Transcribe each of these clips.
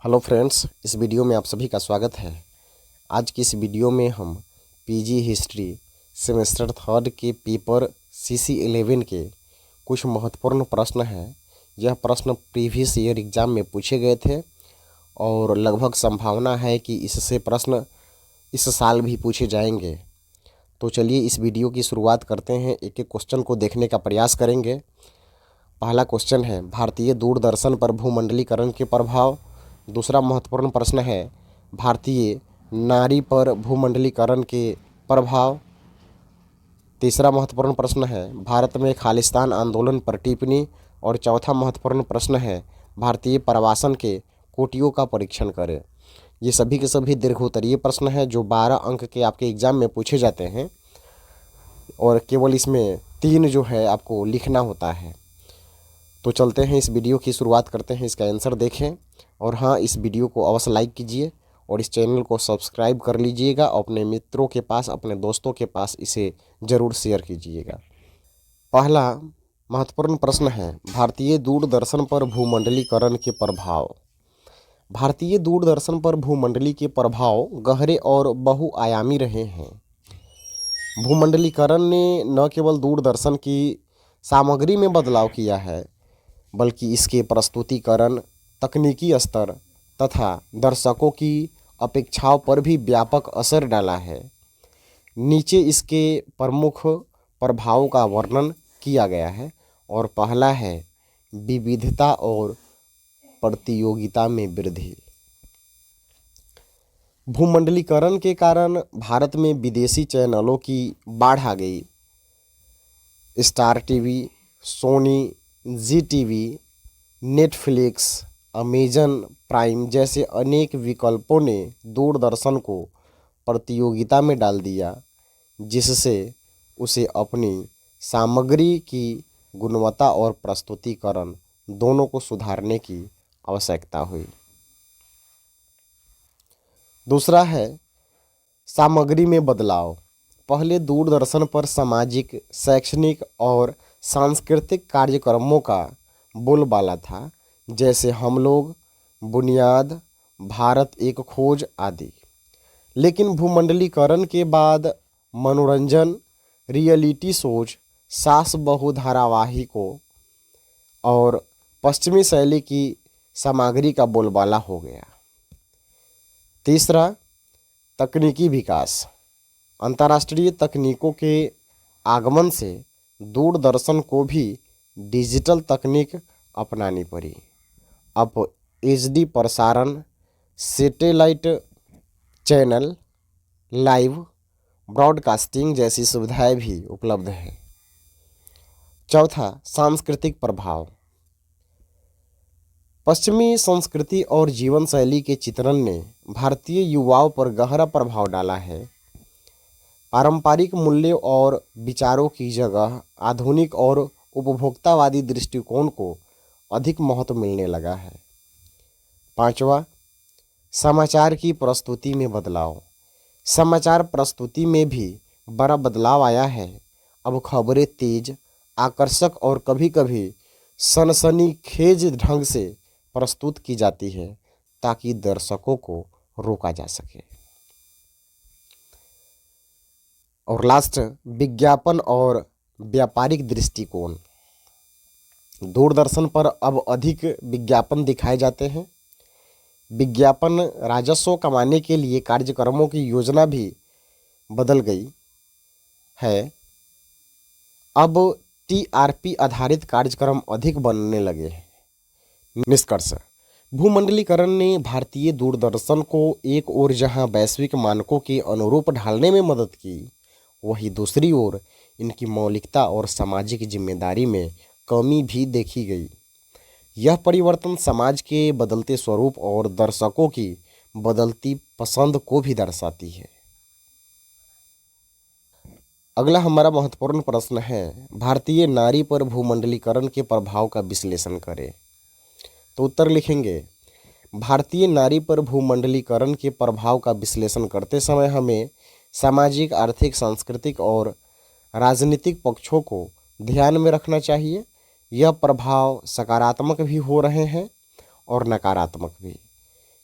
Hello friends, इस video में आप सभी का स्वागत है। आज की इस वीडियो में हम पीजी हिस्ट्री सेमेस्टर 3 के पेपर CC11 के कुछ महत्वपूर्ण प्रश्न हैं। यह प्रश्न प्रीवियस ईयर एग्ज़ाम में पूछे गए थे और लगभग संभावना है कि इससे प्रश्न इस साल भी पूछे जाएंगे। तो चलिए इस वीडियो की शुरुआत करते हैं। एक एक क्वेश्चन को देखने का प्रयास करेंगे। पहला क्वेश्चन है, भारतीय दूरदर्शन पर भूमंडलीकरण के प्रभाव। दूसरा महत्वपूर्ण प्रश्न है, भारतीय नारी पर भूमंडलीकरण के प्रभाव। तीसरा महत्वपूर्ण प्रश्न है, भारत में खालिस्तान आंदोलन पर टिप्पणी। और चौथा महत्वपूर्ण प्रश्न है, भारतीय प्रवासन के कोटियों का परीक्षण करें। ये सभी के सभी दीर्घोत्तरीय प्रश्न हैं जो 12 अंक के आपके एग्जाम में पूछे जाते हैं और केवल इसमें 3 जो है आपको लिखना होता है। तो चलते हैं, इस वीडियो की शुरुआत करते हैं। इसका आंसर देखें और हाँ, इस वीडियो को अवश्य लाइक कीजिए और इस चैनल को सब्सक्राइब कर लीजिएगा। अपने मित्रों के पास, अपने दोस्तों के पास इसे ज़रूर शेयर कीजिएगा। पहला महत्वपूर्ण प्रश्न है, भारतीय दूरदर्शन पर भूमंडलीकरण के प्रभाव। भारतीय दूरदर्शन पर भूमंडली के प्रभाव गहरे और बहुआयामी रहे हैं। भूमंडलीकरण ने न केवल दूरदर्शन की सामग्री में बदलाव किया है, बल्कि इसके प्रस्तुतिकरण, तकनीकी स्तर तथा दर्शकों की अपेक्षाओं पर भी व्यापक असर डाला है। नीचे इसके प्रमुख प्रभावों का वर्णन किया गया है और पहला है, विविधता और प्रतियोगिता में वृद्धि। भूमंडलीकरण के कारण भारत में विदेशी चैनलों की बाढ़ आ गई। स्टार टीवी, सोनी, जी टीवी, नेटफ्लिक्स, अमेजन प्राइम जैसे अनेक विकल्पों ने दूरदर्शन को प्रतियोगिता में डाल दिया, जिससे उसे अपनी सामग्री की गुणवत्ता और प्रस्तुतिकरण दोनों को सुधारने की आवश्यकता हुई। दूसरा है, सामग्री में बदलाव। पहले दूरदर्शन पर सामाजिक, शैक्षणिक और सांस्कृतिक कार्यक्रमों का बोलबाला था, जैसे हम लोग, बुनियाद, भारत एक खोज आदि। लेकिन भूमंडलीकरण के बाद मनोरंजन, रियलिटी शोज, सास बहू धारावाहिकों और पश्चिमी शैली की सामग्री का बोलबाला हो गया। तीसरा, तकनीकी विकास। अंतर्राष्ट्रीय तकनीकों के आगमन से दूरदर्शन को भी डिजिटल तकनीक अपनानी पड़ी। अब HD प्रसारण, सैटेलाइट चैनल, लाइव ब्रॉडकास्टिंग जैसी सुविधाएं भी उपलब्ध हैं। चौथा, सांस्कृतिक प्रभाव। पश्चिमी संस्कृति और जीवन शैली के चित्रण ने भारतीय युवाओं पर गहरा प्रभाव डाला है। पारंपरिक मूल्यों और विचारों की जगह आधुनिक और उपभोक्तावादी दृष्टिकोण को अधिक महत्व मिलने लगा है। पांचवा, समाचार की प्रस्तुति में बदलाव। समाचार प्रस्तुति में भी बड़ा बदलाव आया है। अब खबरें तेज, आकर्षक और कभी-कभी सनसनीखेज ढंग से प्रस्तुत की जाती है ताकि दर्शकों को रोका जा सके। और लास्ट, विज्ञापन और व्यापारिक दृष्टिकोण। दूरदर्शन पर अब अधिक विज्ञापन दिखाए जाते हैं। विज्ञापन राजस्व कमाने के लिए कार्यक्रमों की योजना भी बदल गई है। अब TRP आधारित कार्यक्रम अधिक बनने लगे हैं। निष्कर्ष, भूमंडलीकरण ने भारतीय दूरदर्शन को एक ओर जहां वैश्विक मानकों के अनुरूप ढालने में मदद की, वहीं दूसरी ओर इनकी मौलिकता और सामाजिक जिम्मेदारी में कमी भी देखी गई। यह परिवर्तन समाज के बदलते स्वरूप और दर्शकों की बदलती पसंद को भी दर्शाती है। अगला हमारा महत्वपूर्ण प्रश्न है, भारतीय नारी पर भूमंडलीकरण के प्रभाव का विश्लेषण करें। तो उत्तर लिखेंगे, भारतीय नारी पर भूमंडलीकरण के प्रभाव का विश्लेषण करते समय हमें सामाजिक, आर्थिक, सांस्कृतिक और राजनीतिक पक्षों को ध्यान में रखना चाहिए। यह प्रभाव सकारात्मक भी हो रहे हैं और नकारात्मक भी।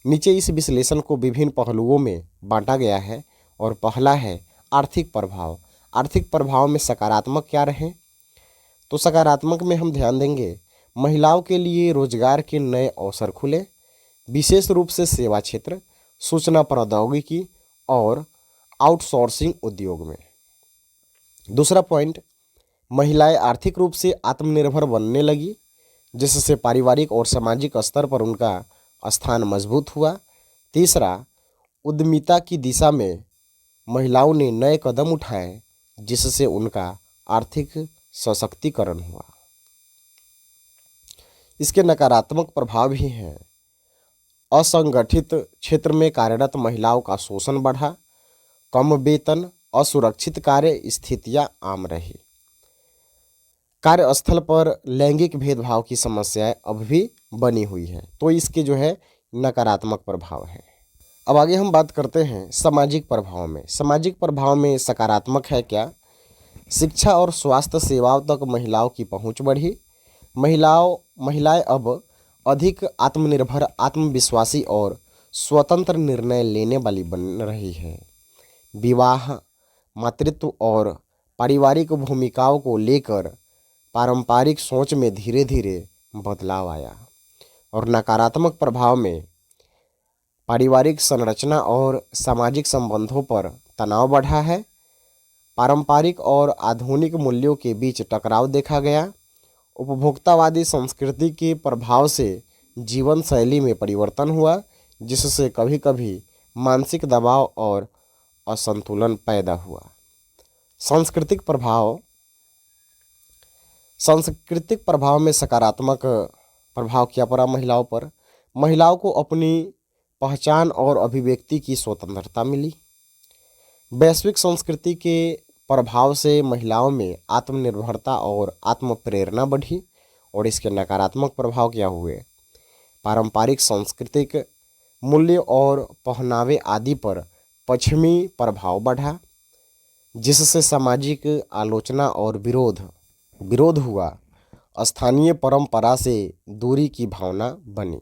नीचे इस विश्लेषण को विभिन्न पहलुओं में बांटा गया है और पहला है आर्थिक प्रभाव। आर्थिक प्रभाव में सकारात्मक क्या रहे? तो सकारात्मक में हम ध्यान देंगे महिलाओं के लिए रोजगार के नए अवसर खुले, विशेष रूप से सेवा क्षेत्र, सूचना प्रौद्योगिकी और आउटसोर्सिंग उद्योग में। दूसरा पॉइंट, महिलाएं आर्थिक रूप से आत्मनिर्भर बनने लगी, जिससे पारिवारिक और सामाजिक स्तर पर उनका स्थान मजबूत हुआ। तीसरा, उद्यमिता की दिशा में महिलाओं ने नए कदम उठाए, जिससे उनका आर्थिक सशक्तिकरण हुआ। इसके नकारात्मक प्रभाव भी हैं। असंगठित क्षेत्र में कार्यरत महिलाओं का शोषण बढ़ा, कम वेतन, असुरक्षित कार्य स्थितियां आम रही। कार्यस्थल पर लैंगिक भेदभाव की समस्याएं अब भी बनी हुई है। तो इसके जो है नकारात्मक प्रभाव है। अब आगे हम बात करते हैं सामाजिक प्रभाव में। सामाजिक प्रभाव में सकारात्मक है क्या? शिक्षा और स्वास्थ्य सेवाओं तक महिलाओं की पहुंच बढ़ी। महिलाएं अब अधिक आत्मनिर्भर, आत्मविश्वासी और स्वतंत्र निर्णय लेने वाली बन रही है। विवाह, मातृत्व और पारिवारिक भूमिकाओं को लेकर पारंपरिक सोच में धीरे धीरे बदलाव आया। और नकारात्मक प्रभाव में पारिवारिक संरचना और सामाजिक संबंधों पर तनाव बढ़ा है। पारंपरिक और आधुनिक मूल्यों के बीच टकराव देखा गया। उपभोक्तावादी संस्कृति के प्रभाव से जीवन शैली में परिवर्तन हुआ, जिससे कभी कभी मानसिक दबाव और असंतुलन पैदा हुआ। सांस्कृतिक प्रभाव में सकारात्मक प्रभाव क्या पड़ा महिलाओं पर? महिलाओं को अपनी पहचान और अभिव्यक्ति की स्वतंत्रता मिली। वैश्विक संस्कृति के प्रभाव से महिलाओं में आत्मनिर्भरता और आत्म प्रेरणा बढ़ी। और इसके नकारात्मक प्रभाव क्या हुए? पारंपरिक सांस्कृतिक मूल्य और पहनावे आदि पर पश्चिमी प्रभाव बढ़ा, जिससे सामाजिक आलोचना और विरोध हुआ। स्थानीय परंपरा से दूरी की भावना बनी।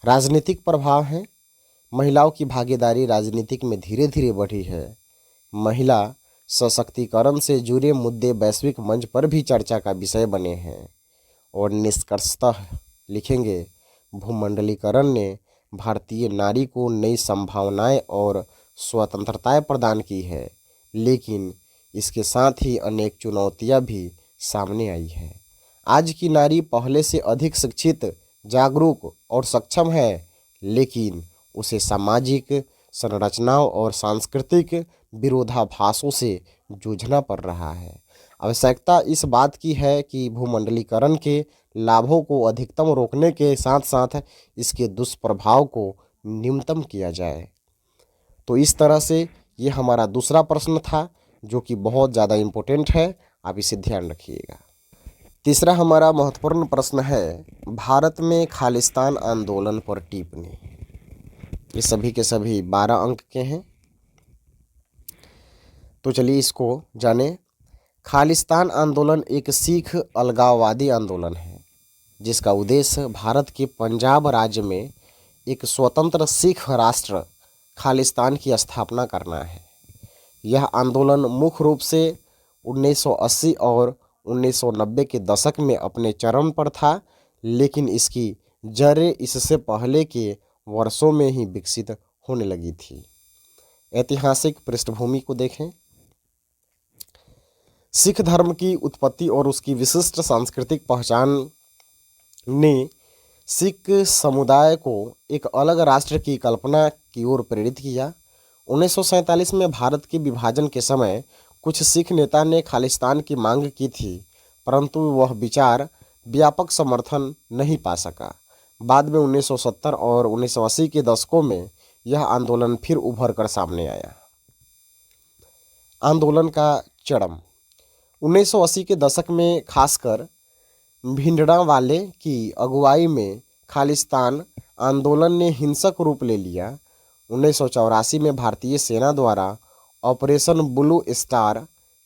राजनीतिक प्रभाव है। महिलाओं की भागीदारी राजनीतिक में धीरे धीरे बढ़ी है। महिला सशक्तिकरण से जुड़े मुद्दे वैश्विक मंच पर भी चर्चा का विषय बने हैं। और निष्कर्षतः लिखेंगे, भूमंडलीकरण ने भारतीय नारी को नई संभावनाएं और स्वतंत्रताएं प्रदान की है, लेकिन इसके साथ ही अनेक चुनौतियां भी सामने आई है। आज की नारी पहले से अधिक शिक्षित, जागरूक और सक्षम है, लेकिन उसे सामाजिक संरचनाओं और सांस्कृतिक विरोधाभासों से जूझना पड़ रहा है। आवश्यकता इस बात की है कि भूमंडलीकरण के लाभों को अधिकतम रोकने के साथ साथ इसके दुष्प्रभाव को न्यूनतम किया जाए। तो इस तरह से ये हमारा दूसरा प्रश्न था, जो कि बहुत ज़्यादा इम्पोर्टेंट है, आप इसे ध्यान रखिएगा। तीसरा हमारा महत्वपूर्ण प्रश्न है, भारत में खालिस्तान आंदोलन पर टिप्पणी। ये सभी के सभी 12 अंक के हैं। तो चलिए इसको जानें। खालिस्तान आंदोलन एक सिख अलगाववादी आंदोलन है, जिसका उद्देश्य भारत के पंजाब राज्य में एक स्वतंत्र सिख राष्ट्र खालिस्तान की स्थापना करना है। यह आंदोलन मुख्य रूप से 1980 और 1990 के दशक में अपने चरम पर था, लेकिन इसकी जड़ें इससे पहले के वर्षों में ही विकसित होने लगी थी। ऐतिहासिक पृष्ठभूमि को देखें। सिख धर्म की उत्पत्ति और उसकी विशिष्ट सांस्कृतिक पहचान ने सिख समुदाय को एक अलग राष्ट्र की कल्पना की ओर प्रेरित किया। 1947 में भारत के विभाजन के समय कुछ सिख नेता ने खालिस्तान की मांग की थी, परंतु वह विचार व्यापक समर्थन नहीं पा सका। बाद में 1970 और 1980 के दशकों में यह आंदोलन फिर उभर कर सामने आया। आंदोलन का चरम 1980 के दशक में खासकर भिंडरांवाले की अगुवाई में खालिस्तान आंदोलन ने हिंसक रूप ले लिया। 1984 में भारतीय सेना द्वारा ऑपरेशन ब्लू स्टार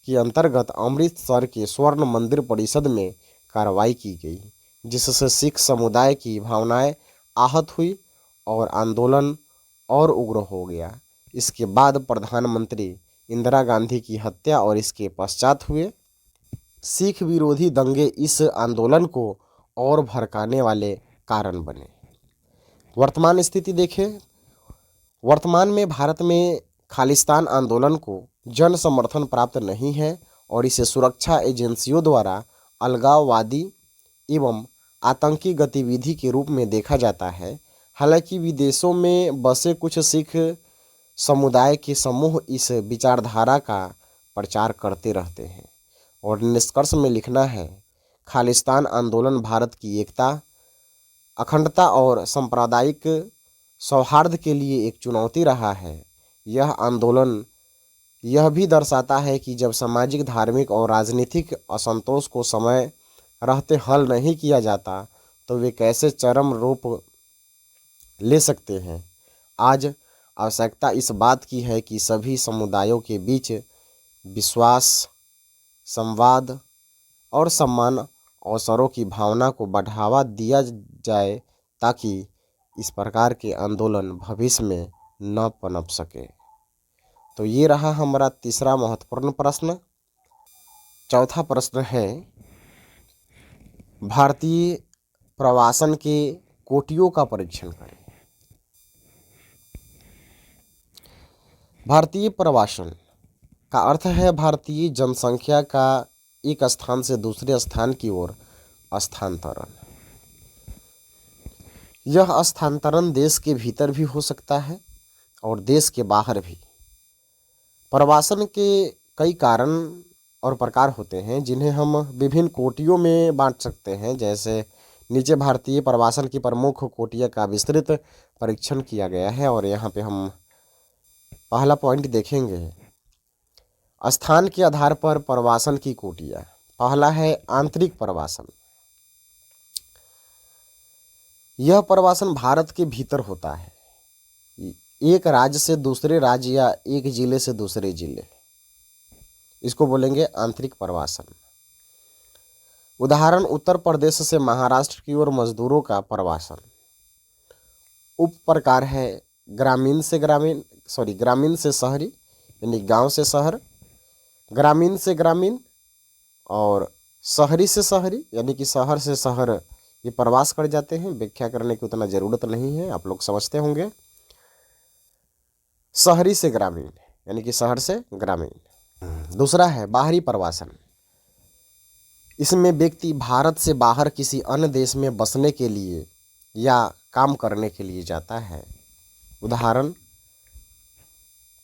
के अंतर्गत अमृतसर के स्वर्ण मंदिर परिसर में कार्रवाई की गई, जिससे सिख समुदाय की भावनाएं आहत हुई और आंदोलन और उग्र हो गया। इसके बाद प्रधानमंत्री इंदिरा गांधी की हत्या और इसके पश्चात हुए सिख विरोधी दंगे इस आंदोलन को और भड़काने वाले कारण बने। वर्तमान स्थिति देखें। वर्तमान में भारत में खालिस्तान आंदोलन को जन समर्थन प्राप्त नहीं है और इसे सुरक्षा एजेंसियों द्वारा अलगाववादी एवं आतंकी गतिविधि के रूप में देखा जाता है। हालांकि विदेशों में बसे कुछ सिख समुदाय के समूह इस विचारधारा का प्रचार करते रहते हैं और निष्कर्ष में लिखना है, खालिस्तान आंदोलन भारत की एकता, अखंडता और सांप्रदायिक सौहार्द के लिए एक चुनौती रहा है। यह आंदोलन यह भी दर्शाता है कि जब सामाजिक, धार्मिक और राजनीतिक असंतोष को समय रहते हल नहीं किया जाता तो वे कैसे चरम रूप ले सकते हैं। आज आवश्यकता इस बात की है कि सभी समुदायों के बीच विश्वास, संवाद और सम्मान अवसरों की भावना को बढ़ावा दिया जाए ताकि इस प्रकार के आंदोलन भविष्य में न पनप सके। तो ये रहा हमारा तीसरा महत्वपूर्ण प्रश्न। चौथा प्रश्न है, भारतीय प्रवासन के कोटियों का परीक्षण करें। भारतीय प्रवासन का अर्थ है भारतीय जनसंख्या का एक स्थान से दूसरे स्थान की ओर स्थानांतरण। यह स्थानांतरण देश के भीतर भी हो सकता है और देश के बाहर भी। प्रवासन के कई कारण और प्रकार होते हैं जिन्हें हम विभिन्न कोटियों में बांट सकते हैं। जैसे नीचे भारतीय प्रवासन की प्रमुख कोटियों का विस्तृत परीक्षण किया गया है और यहाँ पे हम पहला पॉइंट देखेंगे, स्थान के आधार पर प्रवासन की कोटियाँ। पहला है आंतरिक प्रवासन। यह प्रवासन भारत के भीतर होता है, एक राज्य से दूसरे राज्य या एक जिले से दूसरे जिले, इसको बोलेंगे आंतरिक प्रवासन। उदाहरण, उत्तर प्रदेश से महाराष्ट्र की ओर मजदूरों का प्रवासन। उप प्रकार है ग्रामीण से शहरी, यानी गांव से शहर, ग्रामीण से ग्रामीण और शहरी से शहरी, यानी कि शहर से शहर ये प्रवास कर जाते हैं। व्याख्या करने की उतना ज़रूरत नहीं है, आप लोग समझते होंगे। शहरी से ग्रामीण, यानी कि शहर से ग्रामीण। दूसरा है बाहरी प्रवासन। इसमें व्यक्ति भारत से बाहर किसी अन्य देश में बसने के लिए या काम करने के लिए जाता है। उदाहरण,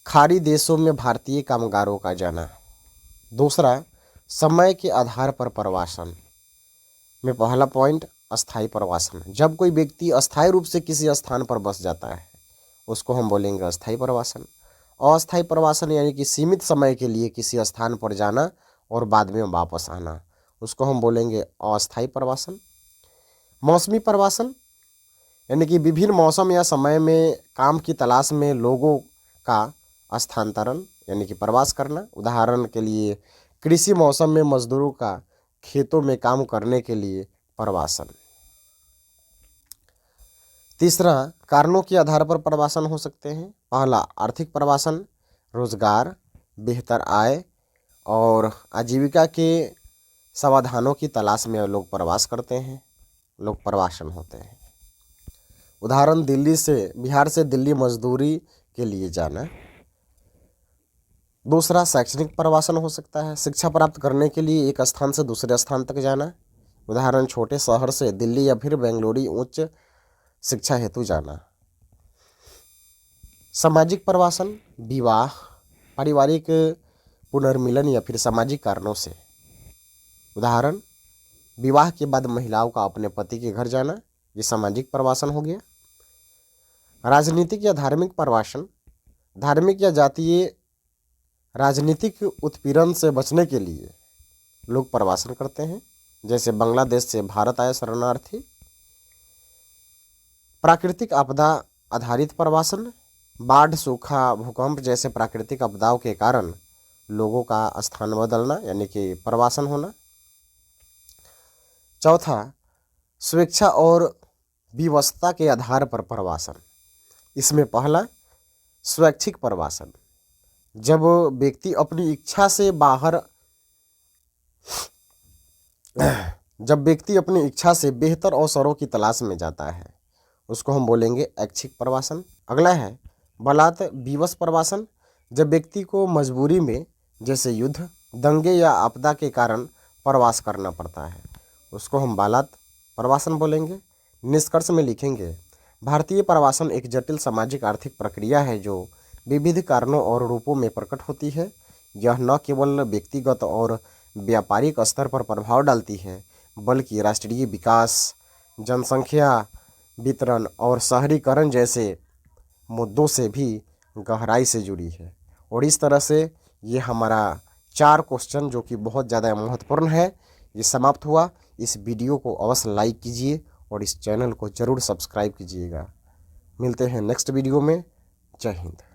खाड़ी देशों में भारतीय कामगारों का जाना। दूसरा, समय के आधार पर प्रवासन में पहला पॉइंट अस्थायी प्रवासन। जब कोई व्यक्ति अस्थायी रूप से किसी स्थान पर बस जाता है उसको हम बोलेंगे अस्थायी प्रवासन। अस्थायी प्रवासन यानी कि सीमित समय के लिए किसी स्थान पर जाना और बाद में वापस आना, उसको हम बोलेंगे अस्थायी प्रवासन। मौसमी प्रवासन यानी कि विभिन्न मौसम या समय में काम की तलाश में लोगों का स्थानांतरण यानी कि प्रवास करना। उदाहरण के लिए कृषि मौसम में मजदूरों का खेतों में काम करने के लिए प्रवासन। तीसरा, कारणों के आधार पर प्रवासन हो सकते हैं। पहला, आर्थिक प्रवासन, रोजगार, बेहतर आय और आजीविका के समाधानों की तलाश में लोग प्रवास करते हैं, लोग प्रवासन होते हैं। उदाहरण, बिहार से दिल्ली मजदूरी के लिए जाना। दूसरा, शैक्षणिक प्रवासन हो सकता है, शिक्षा प्राप्त करने के लिए एक स्थान से दूसरे स्थान तक जाना। उदाहरण, छोटे शहर से दिल्ली या फिर बेंगलुरु उच्च शिक्षा हेतु जाना। सामाजिक प्रवासन, विवाह, पारिवारिक पुनर्मिलन या फिर सामाजिक कारणों से। उदाहरण, विवाह के बाद महिलाओं का अपने पति के घर जाना, ये सामाजिक प्रवासन हो गया। राजनीतिक या धार्मिक प्रवासन, धार्मिक या जातीय राजनीतिक उत्पीड़न से बचने के लिए लोग प्रवासन करते हैं, जैसे बांग्लादेश से भारत आए शरणार्थी। प्राकृतिक आपदा आधारित प्रवासन, बाढ़, सूखा, भूकंप जैसे प्राकृतिक आपदाओं के कारण लोगों का स्थान बदलना यानी कि प्रवासन होना। चौथा, स्वेच्छा और विवशता के आधार पर प्रवासन, इसमें पहला, स्वैच्छिक प्रवासन। जब व्यक्ति अपनी इच्छा से बेहतर अवसरों की तलाश में जाता है, उसको हम बोलेंगे ऐच्छिक प्रवासन। अगला है बलात् विवश प्रवासन। जब व्यक्ति को मजबूरी में, जैसे युद्ध, दंगे या आपदा के कारण प्रवास करना पड़ता है, उसको हम बालात प्रवासन बोलेंगे। निष्कर्ष में लिखेंगे, भारतीय प्रवासन एक जटिल सामाजिक आर्थिक प्रक्रिया है जो विविध कारणों और रूपों में प्रकट होती है। यह न केवल व्यक्तिगत और व्यापारिक स्तर पर प्रभाव डालती है, बल्कि राष्ट्रीय विकास, जनसंख्या वितरण और शहरीकरण जैसे मुद्दों से भी गहराई से जुड़ी है। और इस तरह से ये हमारा 4 क्वेश्चन, जो कि बहुत ज़्यादा महत्वपूर्ण है, ये समाप्त हुआ। इस वीडियो को अवश्य लाइक कीजिए और इस चैनल को ज़रूर सब्सक्राइब कीजिएगा। मिलते हैं नेक्स्ट वीडियो में। जय हिंद।